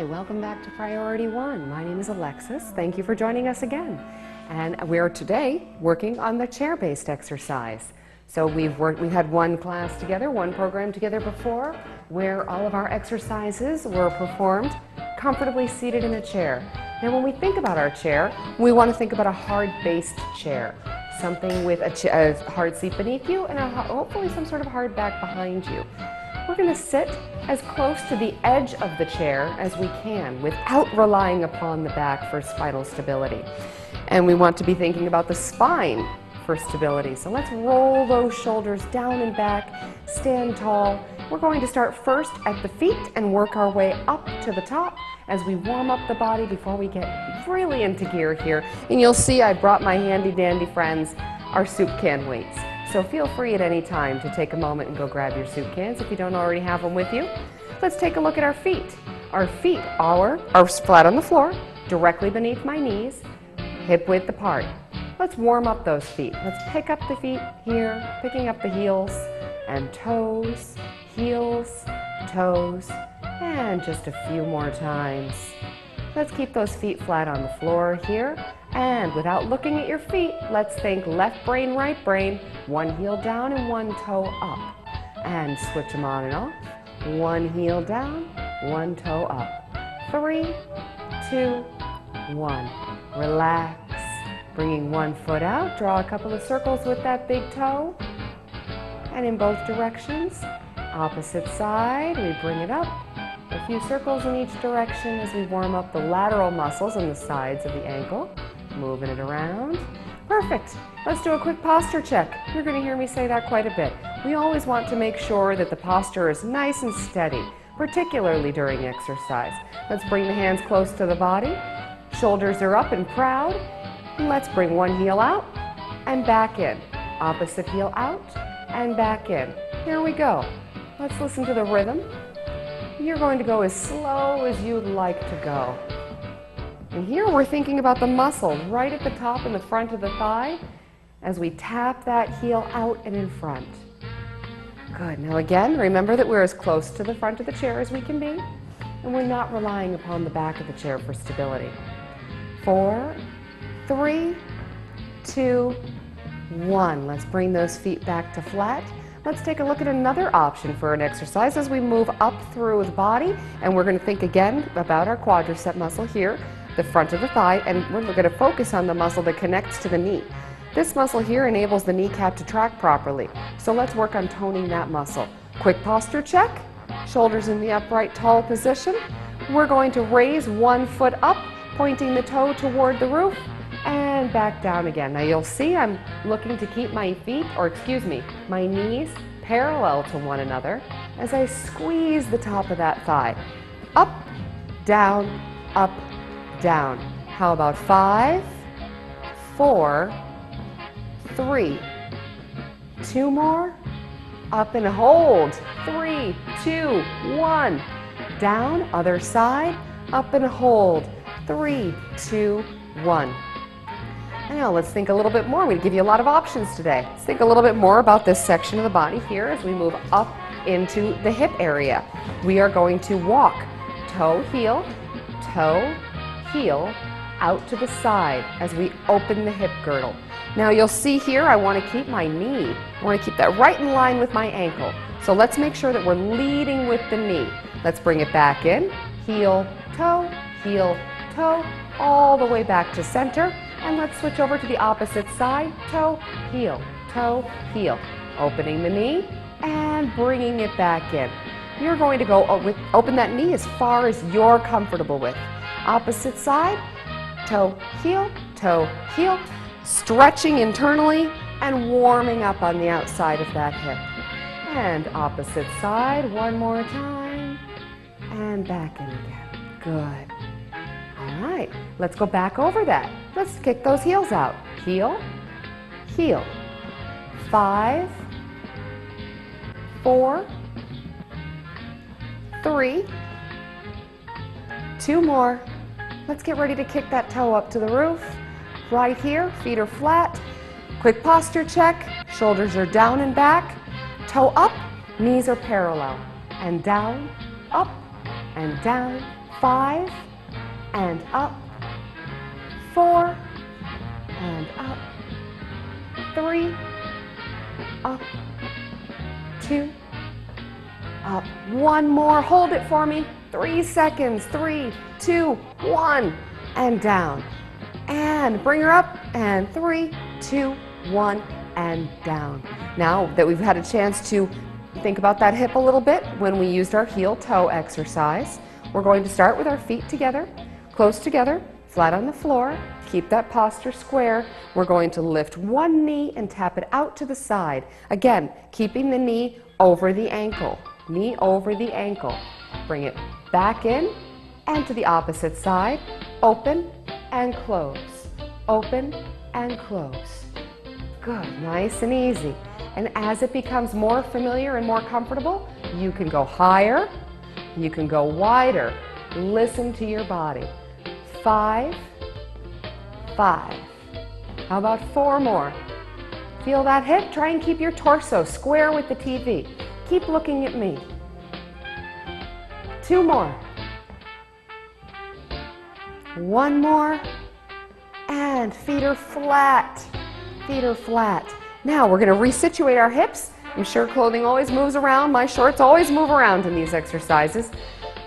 Hi, welcome back to Priority One. My name is Alexis. Thank you for joining us again. And we are today working on the chair-based exercise. So we've had one class together, one program together before, where all of our exercises were performed comfortably seated in a chair. Now when we think about our chair, we want to think about a hard-based chair. Something with a hard seat beneath you and hopefully some sort of hard back behind you. We're going to sit as close to the edge of the chair as we can without relying upon the back for spinal stability. And we want to be thinking about the spine for stability. So let's roll those shoulders down and back, stand tall. We're going to start first at the feet and work our way up to the top as we warm up the body before we get really into gear here. And you'll see I brought my handy dandy friends, our soup can weights. So feel free at any time to take a moment and go grab your soup cans if you don't already have them with you. Let's take a look at our feet. Our feet are flat on the floor, directly beneath my knees, hip width apart. Let's warm up those feet. Let's pick up the feet here, picking up the heels and toes, heels, toes, and just a few more times. Let's keep those feet flat on the floor here. And without looking at your feet, let's think left brain, right brain, one heel down and one toe up. And switch them on and off. One heel down, one toe up. 3, 2, 1. Relax. Bringing one foot out, draw a couple of circles with that big toe. And in both directions, opposite side, we bring it up. A few circles in each direction as we warm up the lateral muscles on the sides of the ankle. Moving it around. Perfect. Let's do a quick posture check. You're going to hear me say that quite a bit. We always want to make sure that the posture is nice and steady, particularly during exercise. Let's bring the hands close to the body. Shoulders are up and proud. And let's bring one heel out and back in. Opposite heel out and back in. Here we go. Let's listen to the rhythm. You're going to go as slow as you'd like to go. And here we're thinking about the muscle right at the top and the front of the thigh as we tap that heel out and in front. Good. Now again, remember that we're as close to the front of the chair as we can be, and we're not relying upon the back of the chair for stability. 4, 3, 2, 1. Let's bring those feet back to flat. Let's take a look at another option for an exercise as we move up through the body, and we're going to think again about our quadricep muscle here, the front of the thigh, and we're going to focus on the muscle that connects to the knee. This muscle here enables the kneecap to track properly, so let's work on toning that muscle. Quick posture check, shoulders in the upright tall position. We're going to raise one foot up, pointing the toe toward the roof, and back down again. Now you'll see I'm looking to keep my feet, my knees parallel to one another as I squeeze the top of that thigh. Up, down, up, down. How about 5, 4, 3, 2 more, up and hold. 3, 2, 1. Down, other side, up and hold. 3, 2, 1. Now let's think a little bit more. I'm going to give you a lot of options today. Let's think a little bit more about this section of the body here as we move up into the hip area. We are going to walk toe, heel, out to the side as we open the hip girdle. Now you'll see here I want to keep my knee. I want to keep that right in line with my ankle. So let's make sure that we're leading with the knee. Let's bring it back in. Heel, toe, all the way back to center. And let's switch over to the opposite side. Toe, heel, opening the knee and bringing it back in. You're going to go open that knee as far as you're comfortable with. Opposite side, toe, heel, stretching internally and warming up on the outside of that hip. And opposite side, one more time, and back in again. Good. All right, let's go back over that. Let's kick those heels out. Heel. 5, 4, 3, 2 more. Let's get ready to kick that toe up to the roof. Right here, feet are flat. Quick posture check. Shoulders are down and back. Toe up, knees are parallel. And down, up, and down, 5, and up, 4, and up, 3, up, 2, up. One more, hold it for me. 3 seconds, 3, 2, 1, and down. And bring her up, and 3, 2, 1, and down. Now that we've had a chance to think about that hip a little bit when we used our heel-toe exercise, we're going to start with our feet together, close together, flat on the floor. Keep that posture square. We're going to lift one knee and tap it out to the side. Again, keeping the knee over the ankle. Knee over the ankle. Bring it back in and to the opposite side. Open and close. Open and close. Good, nice and easy. And as it becomes more familiar and more comfortable, you can go higher, you can go wider. Listen to your body. 5, 5. How about 4 more? Feel that hip? Try and keep your torso square with the TV. Keep looking at me. 2 more. 1 more. And feet are flat. Feet are flat. Now we're going to resituate our hips. I'm sure clothing always moves around. My shorts always move around in these exercises.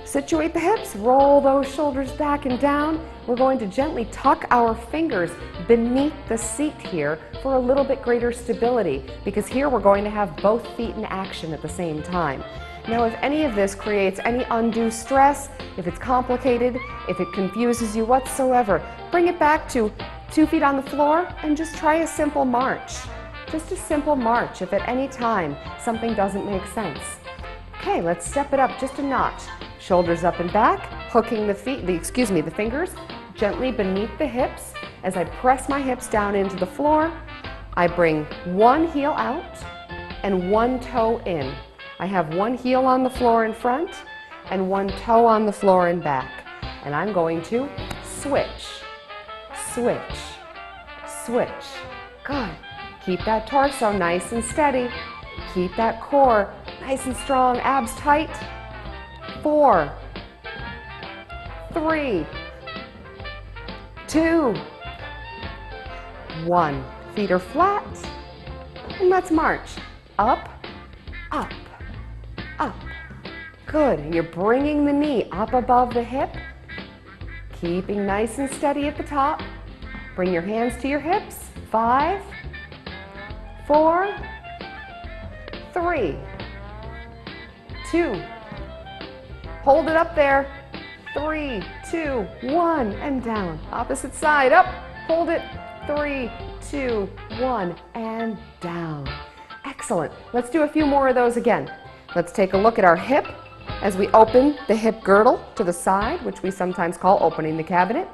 Situate the hips, roll those shoulders back and down. We're going to gently tuck our fingers beneath the seat here for a little bit greater stability, because here we're going to have both feet in action at the same time. Now, if any of this creates any undue stress, if it's complicated, if it confuses you whatsoever, bring it back to 2 feet on the floor and just try a simple march. Just a simple march if at any time something doesn't make sense. Okay, let's step it up just a notch. Shoulders up and back, hooking the fingers gently beneath the hips. As I press my hips down into the floor, I bring one heel out and one toe in. I have one heel on the floor in front and one toe on the floor in back. And I'm going to switch, switch, switch. Good. Keep that torso nice and steady. Keep that core nice and strong, abs tight. 4, 3, 2, 1. Feet are flat. And let's march. Up, up, up. Good. And you're bringing the knee up above the hip. Keeping nice and steady at the top. Bring your hands to your hips. 5, 4, 3, 2. Hold it up there. 3, 2, 1, and down. Opposite side, up. Hold it. 3, 2, 1, and down. Excellent. Let's do a few more of those again. Let's take a look at our hip as we open the hip girdle to the side, which we sometimes call opening the cabinet,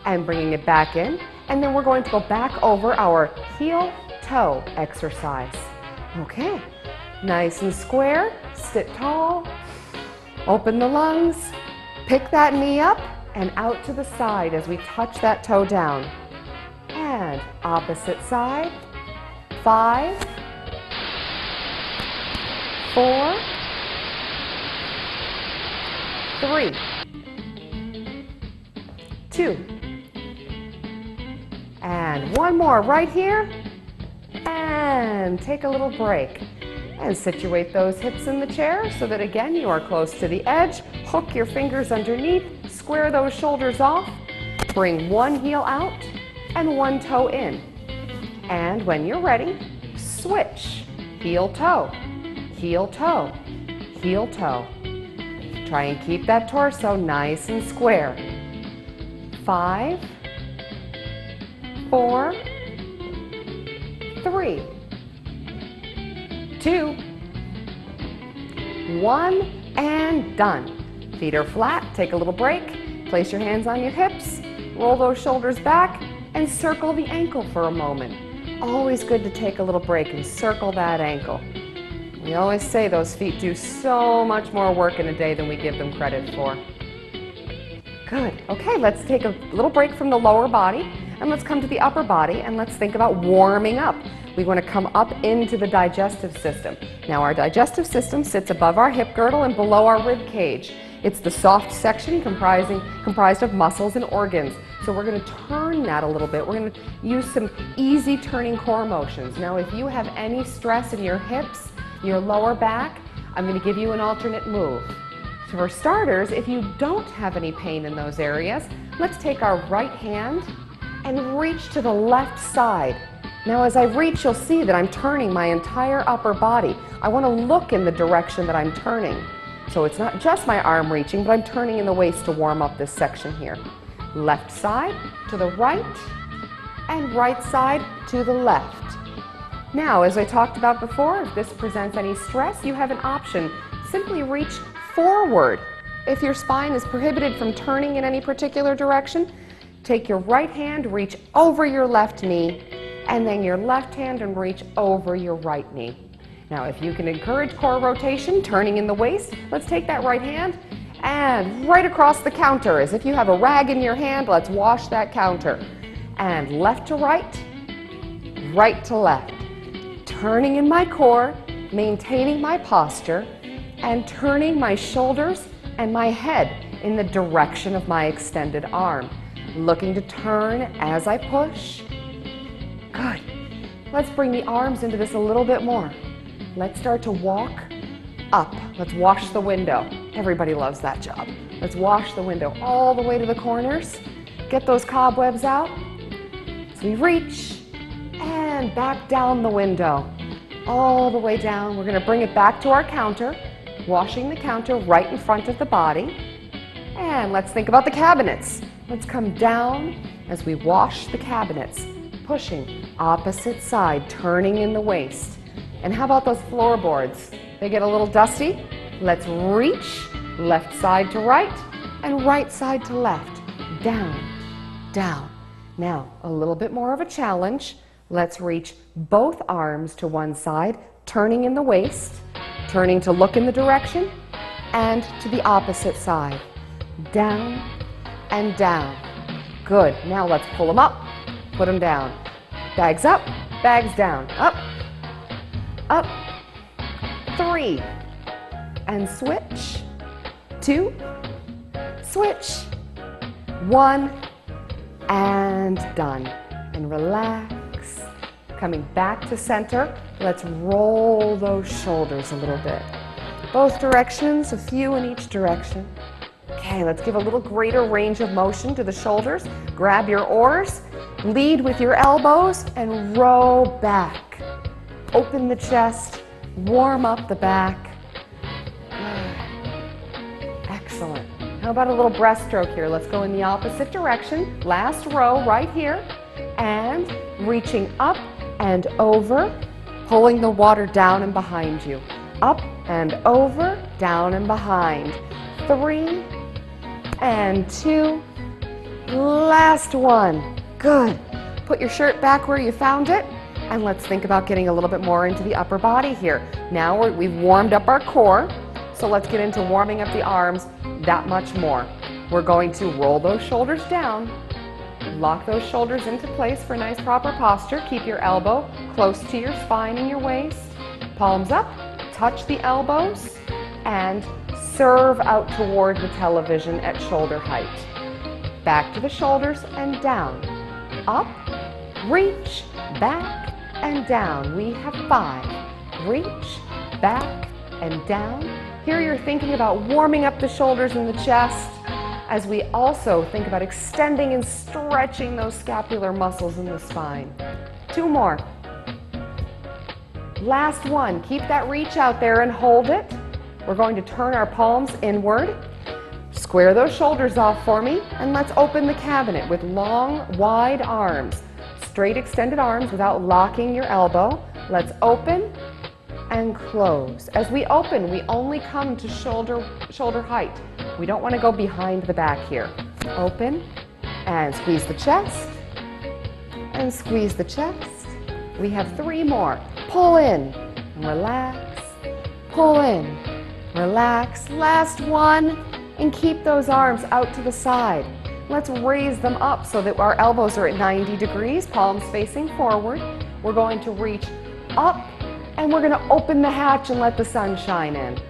and bringing it back in. And then we're going to go back over our heel-toe exercise. Okay. Nice and square. Sit tall. Open the lungs, pick that knee up and out to the side as we touch that toe down. And opposite side. 5, 4, 3, 2. And one more right here. And take a little break. And situate those hips in the chair so that again you are close to the edge. Hook your fingers underneath, square those shoulders off, bring one heel out and one toe in. And when you're ready, switch. Heel toe, heel toe, heel toe. Try and keep that torso nice and square. 5, 4, 3, 2, 1, and done. Feet are flat, take a little break, place your hands on your hips, roll those shoulders back, and circle the ankle for a moment. Always good to take a little break and circle that ankle. We always say those feet do so much more work in a day than we give them credit for. Good. Okay, let's take a little break from the lower body, and let's come to the upper body, and let's think about warming up. We want to come up into the digestive system. Now our digestive system sits above our hip girdle and below our rib cage. It's the soft section comprised of muscles and organs. So we're going to turn that a little bit. We're going to use some easy turning core motions. Now, if you have any stress in your hips, your lower back, I'm going to give you an alternate move. So for starters, if you don't have any pain in those areas, let's take our right hand and reach to the left side. Now as I reach, you'll see that I'm turning my entire upper body. I want to look in the direction that I'm turning. So it's not just my arm reaching, but I'm turning in the waist to warm up this section here. Left side to the right and right side to the left. Now, as I talked about before, if this presents any stress, you have an option. Simply reach forward. If your spine is prohibited from turning in any particular direction, take your right hand, reach over your left knee, and then your left hand and reach over your right knee. Now, if you can encourage core rotation, turning in the waist, let's take that right hand and right across the counter. As if you have a rag in your hand, let's wash that counter. And left to right, right to left. Turning in my core, maintaining my posture, and turning my shoulders and my head in the direction of my extended arm. Looking to turn as I push. Good. Let's bring the arms into this a little bit more. Let's start to walk up. Let's wash the window. Everybody loves that job. Let's wash the window all the way to the corners. Get those cobwebs out. So we reach and back down the window. All the way down. We're going to bring it back to our counter. Washing the counter right in front of the body. And let's think about the cabinets. Let's come down as we wash the cabinets. Pushing opposite side, turning in the waist. And how about those floorboards? They get a little dusty. Let's reach left side to right and right side to left. Down, down. Now, a little bit more of a challenge. Let's reach both arms to one side, turning in the waist, turning to look in the direction, and to the opposite side. Down and down. Good. Now let's pull them up, put them down. Bags up, bags down. Up, up, 3. And switch. 2, switch. 1, and done. And relax. Coming back to center, let's roll those shoulders a little bit. Both directions, a few in each direction. Okay, let's give a little greater range of motion to the shoulders. Grab your oars, lead with your elbows, and row back. Open the chest, warm up the back. Excellent. How about a little breaststroke here? Let's go in the opposite direction. Last row right here. And reaching up and over, pulling the water down and behind you. Up and over, down and behind. 3 and 2. Last one. Good. Put your shirt back where you found it. And let's think about getting a little bit more into the upper body here. Now we've warmed up our core. So let's get into warming up the arms that much more. We're going to roll those shoulders down. Lock those shoulders into place for nice proper posture. Keep your elbow close to your spine and your waist. Palms up, touch the elbows, and serve out toward the television at shoulder height. Back to the shoulders and down. Up, reach, back, and down. We have 5. Reach, back, and down. Here you're thinking about warming up the shoulders and the chest, as we also think about extending and stretching those scapular muscles in the spine. 2 more. Last one. Keep that reach out there and hold it. We're going to turn our palms inward. Square those shoulders off for me, and let's open the cabinet with long, wide arms. Straight extended arms without locking your elbow. Let's open and close. As we open, we only come to shoulder height. We don't want to go behind the back here. Open and squeeze the chest and squeeze the chest. We have 3 more. Pull in and relax. Pull in, relax. Last one, and keep those arms out to the side. Let's raise them up so that our elbows are at 90 degrees, palms facing forward. We're going to reach up, and we're going to open the hatch and let the sun shine in.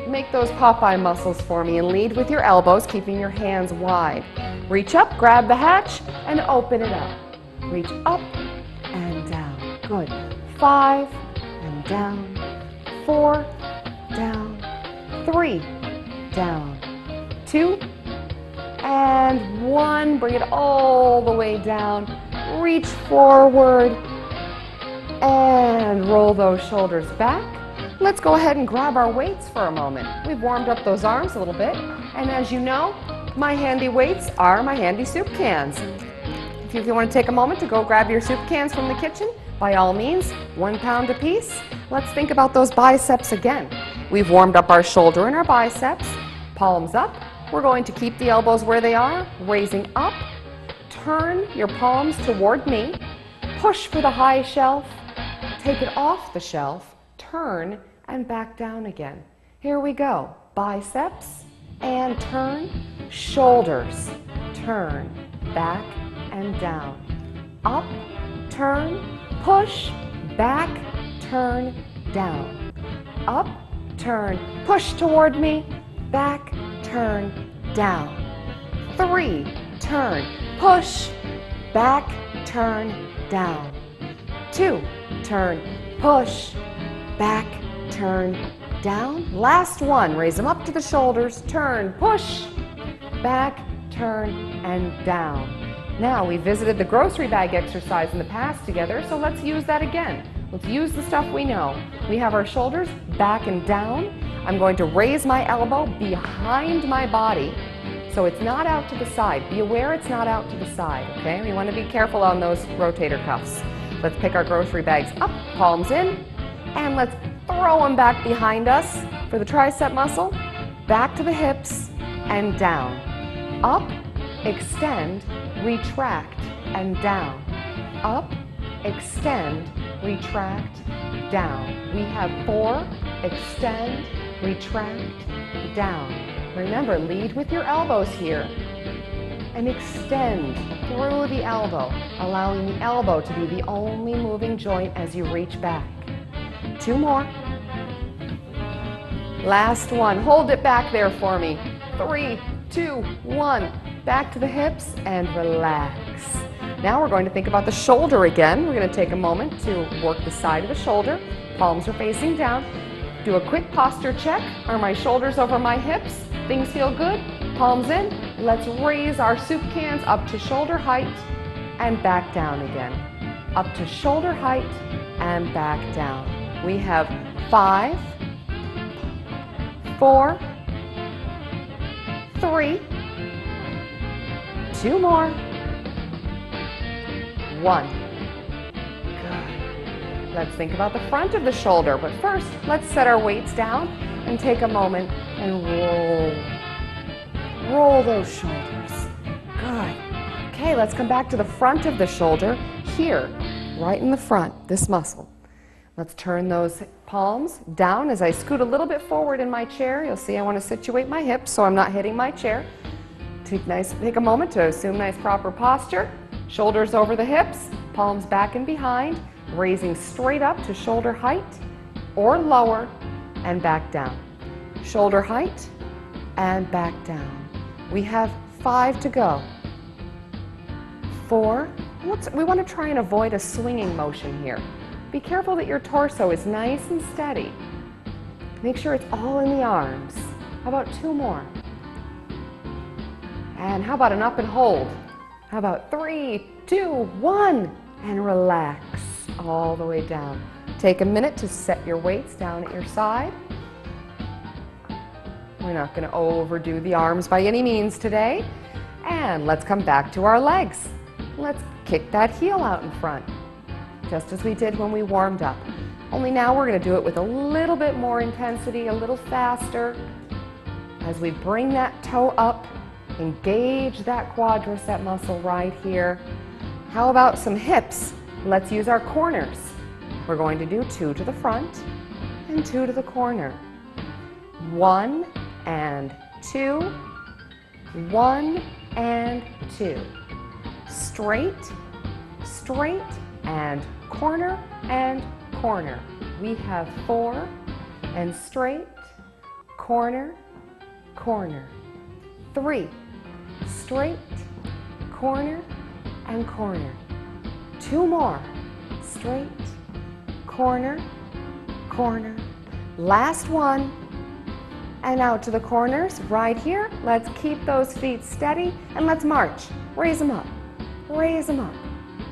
Make those Popeye muscles for me and lead with your elbows, keeping your hands wide. Reach up, grab the hatch, and open it up. Reach up and down. Good. 5 and down. 4, down. 3, down. 2, and 1. Bring it all the way down. Reach forward and roll those shoulders back. Let's go ahead and grab our weights for a moment. We've warmed up those arms a little bit, and as you know, my handy weights are my handy soup cans. If you want to take a moment to go grab your soup cans from the kitchen, by all means, 1 pound apiece. Let's think about those biceps again. We've warmed up our shoulder and our biceps. Palms up. We're going to keep the elbows where they are, raising up. Turn your palms toward me. Push for the high shelf. Take it off the shelf. Turn and back down again. Here we go. Biceps and turn. Shoulders. Turn. Back and down. Up. Turn. Push. Back. Turn. Down. Up. Turn. Push toward me. Back. Turn. Down. 3. Turn. Push. Back. Turn. Down. 2. Turn. Push. Back. Turn. Down. Last one. Raise them up to the shoulders. Turn. Push. Back. Turn. And down. Now, we visited the grocery bag exercise in the past together, so let's use that again. Let's use the stuff we know. We have our shoulders back and down. I'm going to raise my elbow behind my body so it's not out to the side. Be aware it's not out to the side, okay? We want to be careful on those rotator cuffs. Let's pick our grocery bags up, palms in, and let's throw them back behind us for the tricep muscle. Back to the hips and down. Up, extend, retract, and down. Up, extend, retract, down. We have 4, extend, retract, down. Remember, lead with your elbows here and extend through the elbow, allowing the elbow to be the only moving joint as you reach back. 2 more. Last one. Hold it back there for me. 3, 2, 1. Back to the hips and relax. Now we're going to think about the shoulder again. We're going to take a moment to work the side of the shoulder. Palms are facing down. Do a quick posture check. Are my shoulders over my hips? Things feel good? Palms in. Let's raise our soup cans up to shoulder height and back down again. Up to shoulder height and back down. We have 5, 4, 3, 2 more, 1. Good. Let's think about the front of the shoulder, but first, let's set our weights down and take a moment and roll. Roll those shoulders. Good. Okay, let's come back to the front of the shoulder here, right in the front, this muscle. Let's turn those palms down as I scoot a little bit forward in my chair. You'll see I want to situate my hips so I'm not hitting my chair. Take a moment to assume nice proper posture. Shoulders over the hips, palms back and behind, raising straight up to shoulder height or lower and back down. Shoulder height and back down. We have 5 to go. 4. We want to try and avoid a swinging motion here. Be careful that your torso is nice and steady. Make sure it's all in the arms. How about 2 more? And how about an up and hold? How about 3, 2, 1, and relax all the way down. Take a minute to set your weights down at your side. We're not going to overdo the arms by any means today. And let's come back to our legs. Let's kick that heel out in front, just as we did when we warmed up. Only now we're going to do it with a little bit more intensity, a little faster. As we bring that toe up, engage that quadricep muscle right here. How about some hips? Let's use our corners. We're going to do 2 to the front and 2 to the corner. 1 and 2, 1 and 2. Straight, straight, and corner and corner. We have 4 and straight, corner, corner. 3, straight, corner, and corner. 2 more, straight, corner, corner. Last one, and out to the corners right here. Let's keep those feet steady and let's march. Raise them up, raise them up.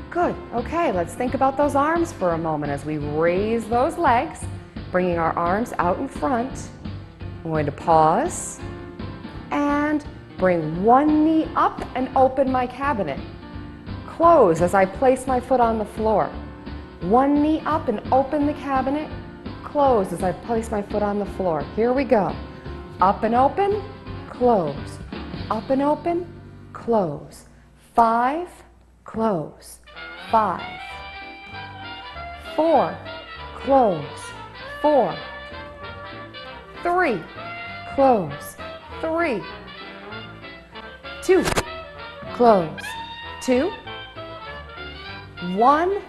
Good, okay, let's think about those arms for a moment as we raise those legs, bringing our arms out in front. I'm going to pause and bring one knee up and open my cabinet. Close as I place my foot on the floor. One knee up and open the cabinet. Close as I place my foot on the floor. Here we go. Up and open, close. Up and open, close. 5, close. 5. 4, close. 4. 3, close. 3. 2, close. 2. 1,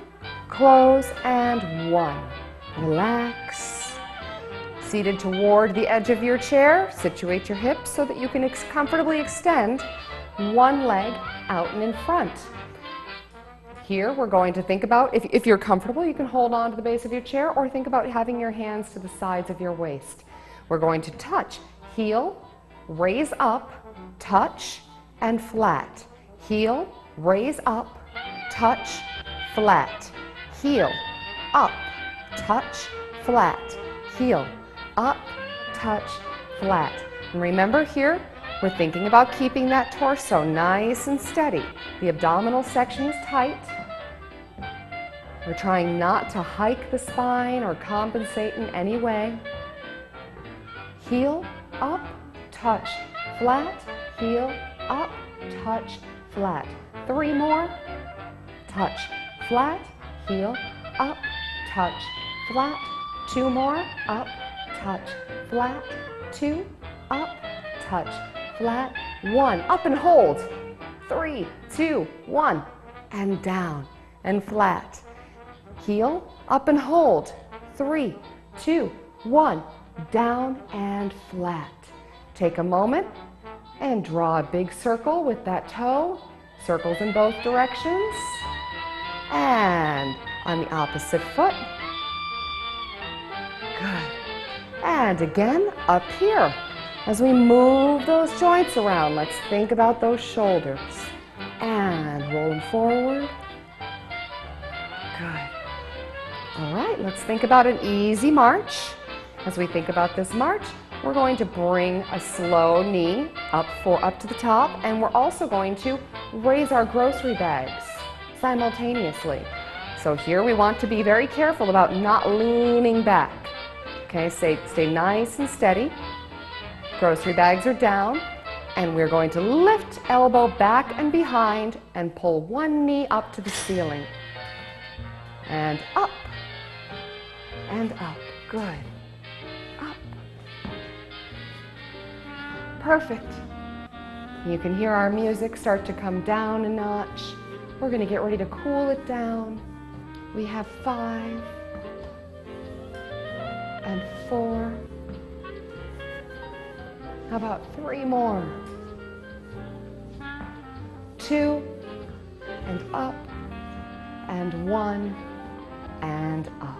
close, and 1. Relax. Seated toward the edge of your chair, situate your hips so that you can comfortably extend one leg out and in front. Here we're going to think about, if you're comfortable, you can hold on to the base of your chair or think about having your hands to the sides of your waist. We're going to touch, heel, raise up, touch, and flat. Heel, raise up, touch, flat. Heel, up, touch, flat. Heel, up, touch, flat. And remember here, we're thinking about keeping that torso nice and steady. The abdominal section is tight. We're trying not to hike the spine or compensate in any way. Heel, up, touch, flat. Heel, up, touch, flat. 3 more. Touch, flat. Heel, up, touch, flat. 2 more. Up, touch, flat. 2, up, touch, flat. 1, up and hold. 3, 2, 1, and down and flat. Heel, up and hold. 3, 2, 1, down and flat. Take a moment and draw a big circle with that toe. Circles in both directions. And on the opposite foot. Good. And again, up here. As we move those joints around, let's think about those shoulders. And roll them forward. Good. All right, let's think about an easy march. As we think about this march, we're going to bring a slow knee up to the top, and we're also going to raise our grocery bags simultaneously. So here we want to be very careful about not leaning back. Okay, stay nice and steady. Grocery bags are down, and we're going to lift elbow back and behind and pull one knee up to the ceiling. And up. And up. Good. Up. Perfect. You can hear our music start to come down a notch. We're going to get ready to cool it down. We have 5 and 4. How about 3 more? 2 and up and 1 and up.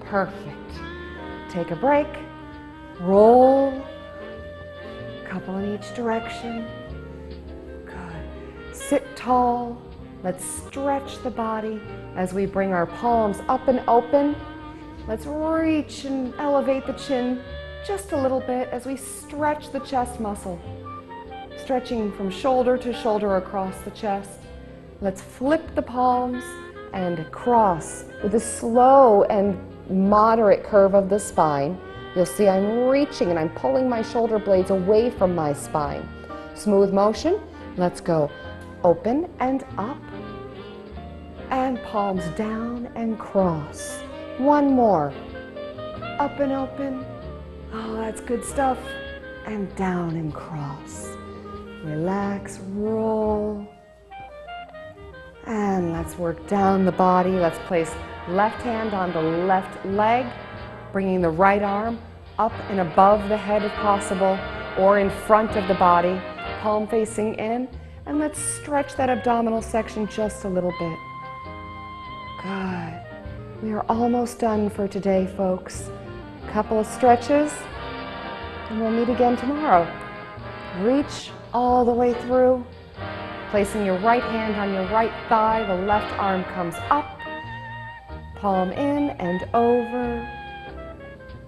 Perfect. Take a break. Roll. A couple in each direction. Good. Sit tall. Let's stretch the body as we bring our palms up and open. Let's reach and elevate the chin just a little bit as we stretch the chest muscle. Stretching from shoulder to shoulder across the chest. Let's flip the palms and cross with a slow and moderate curve of the spine. You'll see I'm reaching and I'm pulling my shoulder blades away from my spine. Smooth motion. Let's go open and up and palms down and cross. 1 more. Up and open. Oh, that's good stuff. And down and cross. Relax, roll. And let's work down the body. Let's place left hand on the left leg, bringing the right arm up and above the head if possible, or in front of the body, palm facing in, and let's stretch that abdominal section just a little bit. Good. We are almost done for today, folks. Couple of stretches, and we'll meet again tomorrow. Reach all the way through, placing your right hand on your right thigh, the left arm comes up, palm in and over,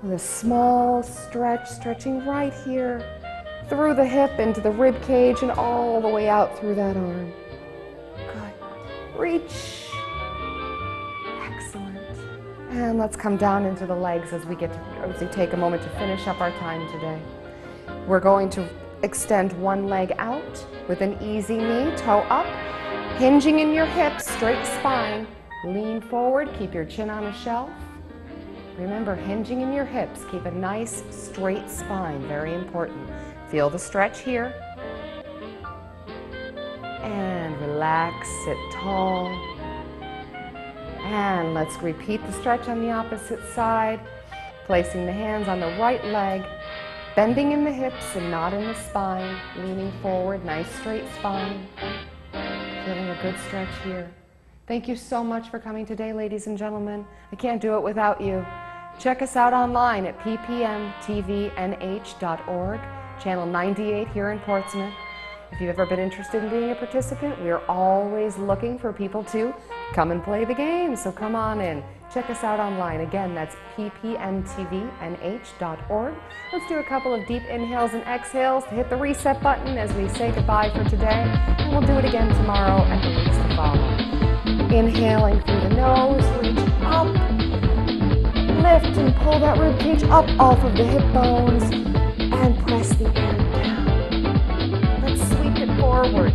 with a small stretch, stretching right here, through the hip into the rib cage and all the way out through that arm. Good. Reach. Excellent. And let's come down into the legs as we take a moment to finish up our time today. We're going to extend one leg out with an easy knee, toe up, hinging in your hips, straight spine. Lean forward, keep your chin on a shelf. Remember, hinging in your hips, keep a nice straight spine, very important. Feel the stretch here. And relax, sit tall. And let's repeat the stretch on the opposite side, placing the hands on the right leg, bending in the hips and not in the spine, leaning forward, nice straight spine. Feeling a good stretch here. Thank you so much for coming today, ladies and gentlemen. I can't do it without you. Check us out online at ppmtvnh.org, channel 98 here in Portsmouth. If you've ever been interested in being a participant, we are always looking for people to come and play the game, so come on in. Check us out online. Again, that's ppmtvnh.org. Let's do a couple of deep inhales and exhales to hit the reset button as we say goodbye for today, and we'll do it again tomorrow and the weeks to follow. Inhaling through the nose, reach up, lift and pull that rib cage up off of the hip bones, and press the air down. Let's sweep it forward.